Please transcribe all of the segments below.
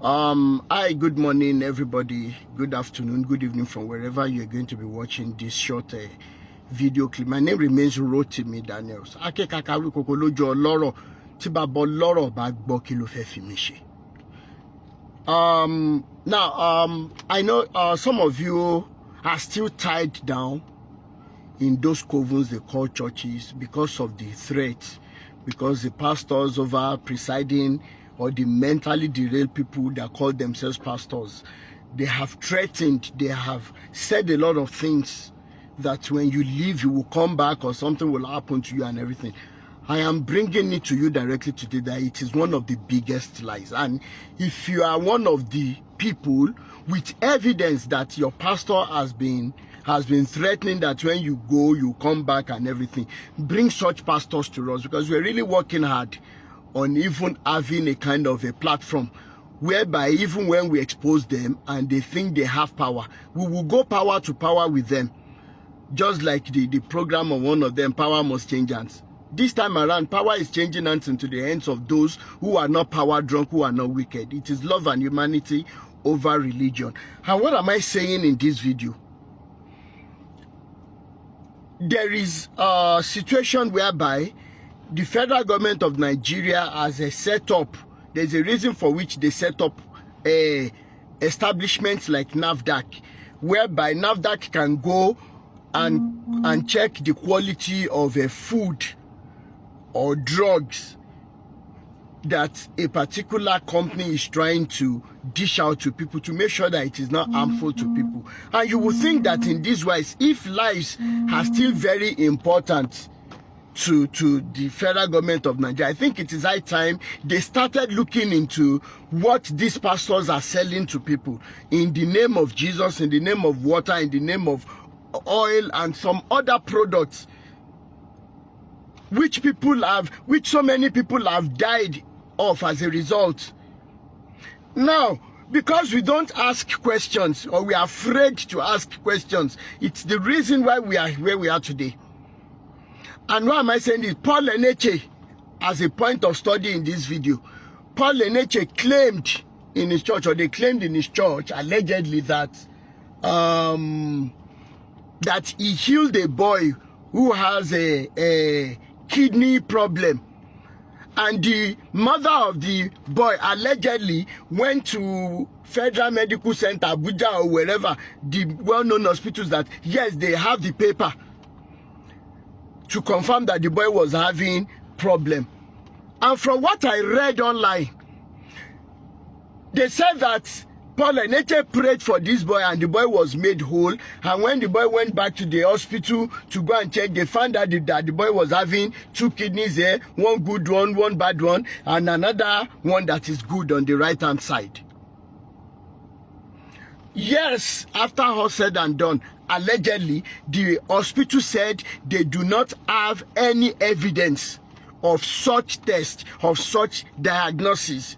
Hi, good morning, everybody. Good afternoon, good evening from wherever you're going to be watching this short video clip. My name remains Rotimi Daniels. Akekakawi koko lojo loro tí bàbá loro bá gbọ́ kí ló fẹ́ fi mí ṣe. I know some of you are still tied down in those covens they call churches because of the threat, because the pastors over presiding or the mentally derailed people that call themselves pastors, they have threatened, they have said a lot of things that when you leave, you will come back or something will happen to you and everything. I am bringing it to you directly today that it is one of the biggest lies. And if you are one of the people with evidence that your pastor has been threatening that when you go, you come back and everything, bring such pastors to us, because we're really working hard on even having a kind of a platform whereby even when we expose them and they think they have power, we will go power to power with them. Just like the program of one of them, Power Must Change Hands. This time around, power is changing hands into the hands of those who are not power drunk, who are not wicked. It is love and humanity over religion. And what am I saying in this video? There is a situation whereby the federal government of Nigeria has a setup. There's a reason for which they set up establishments like NAFDAC, whereby NAFDAC can go and check the quality of a food or drugs that a particular company is trying to dish out to people to make sure that it is not harmful to people. And you will think that in this wise, if lives are still very important to the federal government of Nigeria, I think it is high time they started looking into what these pastors are selling to people in the name of Jesus, in the name of water, in the name of oil and some other products which so many people have died of as a result. Now, because we don't ask questions, or we are afraid to ask questions, it's the reason why we are where we are today. And why am I saying this? Paul Enenche, as a point of study in this video, Paul Enenche claimed in his church, or they claimed in his church, allegedly, that that he healed a boy who has a kidney problem. And the mother of the boy allegedly went to Federal Medical Center, Abuja, or wherever, the well-known hospitals, that yes, they have the paper to confirm that the boy was having problem. And from what I read online, they said that Paul Enenche prayed for this boy and the boy was made whole. And when the boy went back to the hospital to go and check, they found out that the boy was having two kidneys there, one good one, one bad one, and another one that is good on the right-hand side. Yes, after all said and done, allegedly, the hospital said they do not have any evidence of such test, of such diagnosis.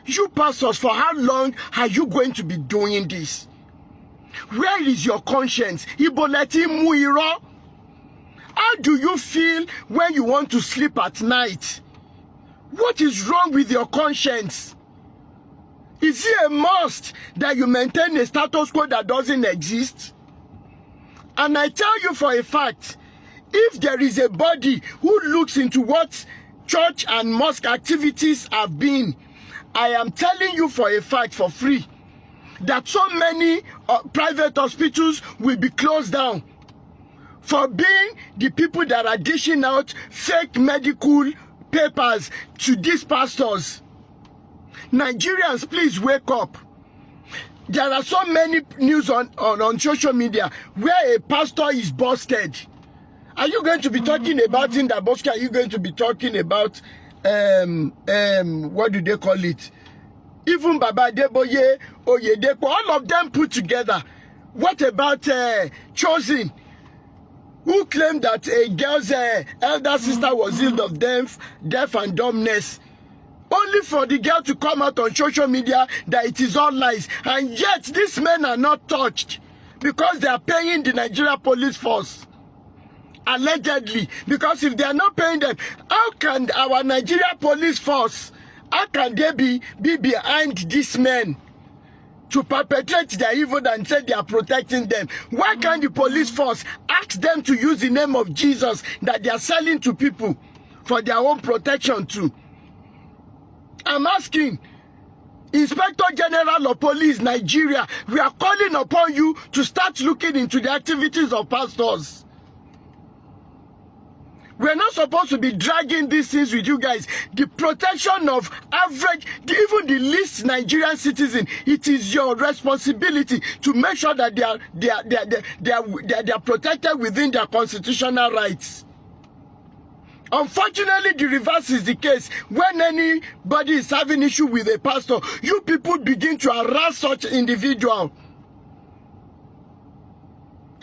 You pastors, for how long are you going to be doing this? Where is your conscience? Iboleti muiro. How do you feel when you want to sleep at night? What is wrong with your conscience? Is it a must that you maintain a status quo that doesn't exist? And I tell you for a fact, if there is a body who looks into what church and mosque activities have been, I am telling you for a fact, for free, that so many private hospitals will be closed down for being the people that are dishing out fake medical papers to these pastors. Nigerians, please wake up. There are so many news on social media where a pastor is busted. Are you going to be talking about in the busted? Are you going to be talking about what do they call it? Even Baba Deboye, Oyedepo, all of them put together. What about Chosen, who claimed that a girl's elder sister was healed of deaf and dumbness? Only for the girl to come out on social media that it is all lies. And yet these men are not touched because they are paying the Nigeria police force. Allegedly. Because if they are not paying them, how can our Nigeria police force How can they be behind these men to perpetrate their evil and say they are protecting them? Why can't the police force ask them to use the name of Jesus that they are selling to people for their own protection too? I'm asking, Inspector General of Police, Nigeria, we are calling upon you to start looking into the activities of pastors. We're not supposed to be dragging these things with you guys. The protection of average, even the least Nigerian citizen, it is your responsibility to make sure that they are protected within their constitutional rights. Unfortunately, the reverse is the case. When anybody is having issue with a pastor, you people begin to harass such individual.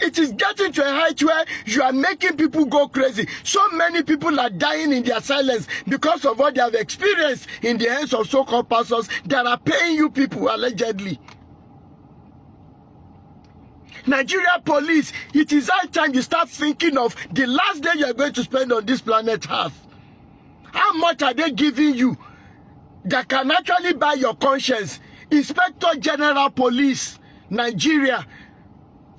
It is getting to a height where you are making people go crazy. So many people are dying in their silence because of what they have experienced in the hands of so-called pastors that are paying you people allegedly. Nigeria police, it is high time you start thinking of the last day you are going to spend on this planet Earth. How much are they giving you that can actually buy your conscience? Inspector General Police, Nigeria,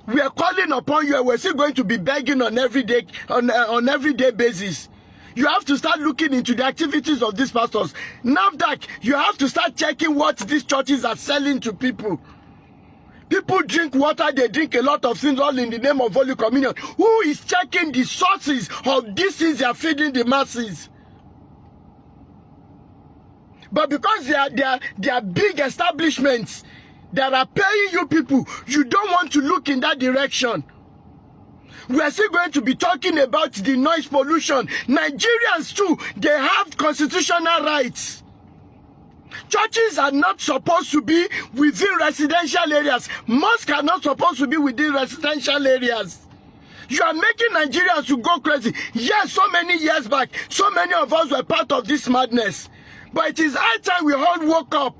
we are calling upon you, and we're still going to be begging on everyday basis. You have to start looking into the activities of these pastors. NAFDAC, you have to start checking what these churches are selling to people. People drink water, they drink a lot of things, all in the name of Holy Communion. Who is checking the sources of these things they are feeding the masses? But because they are big establishments that are paying you people, you don't want to look in that direction. We are still going to be talking about the noise pollution. Nigerians too, they have constitutional rights. Churches are not supposed to be within residential areas. Mosques are not supposed to be within residential areas. You are making Nigerians to go crazy. Yes, so many years back, so many of us were part of this madness. But it is high time we all woke up.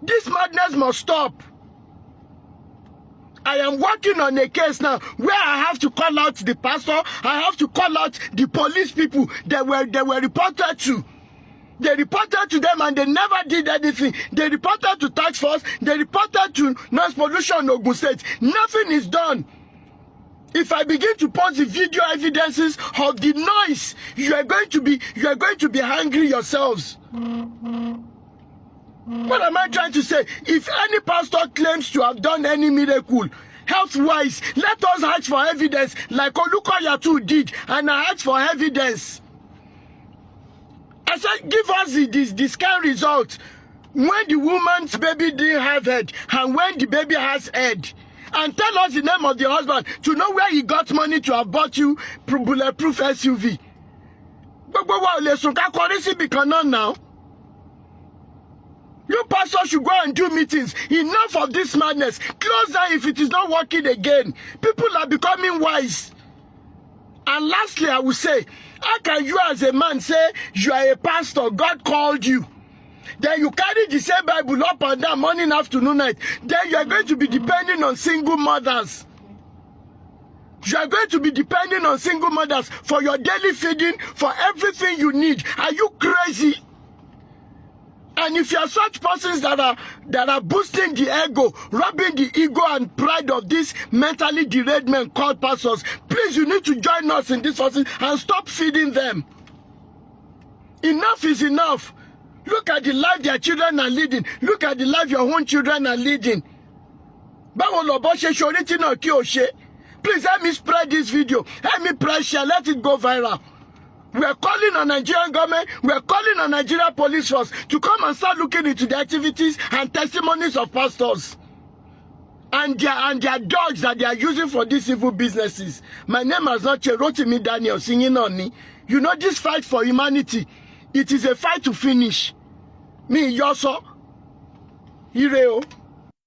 This madness must stop. I am working on a case now where I have to call out the pastor. I have to call out the police people that were reported to. They reported to them and they never did anything. They reported to task force. They reported to noise pollution Ogun State. Nothing is done. If I begin to post the video evidences of the noise, you are going to be angry yourselves. What am I trying to say? If any pastor claims to have done any miracle, health-wise, let us ask for evidence like Olukoya too did, and I asked for evidence. I said, give us the scan result when the woman's baby didn't have head and when the baby has head. And tell us the name of the husband to know where he got money to have bought you bulletproof SUV. Now. You pastors should go and do meetings. Enough of this madness. Close down if it is not working again. People are becoming wise. And lastly, I will say, how can you as a man say you are a pastor, God called you? Then you carry the same Bible up and down morning, afternoon, night. Then you are going to be depending on single mothers. You are going to be depending on single mothers for your daily feeding, for everything you need. Are you crazy? And if you are such persons that are boosting the ego, rubbing the ego and pride of these mentally derailed men called pastors, please, you need to join us in this process and stop feeding them. Enough is enough. Look at the life their children are leading. Look at the life your own children are leading. Please help me spread this video. Help me press share. Let it go viral. We are calling on Nigerian government, we are calling on Nigeria police force to come and start looking into the activities and testimonies of pastors and their dogs that they are using for these evil businesses. My name is not Rotimi Daniel singing on me. You know, this fight for humanity, it is a fight to finish. Me, Yoso, Ireo.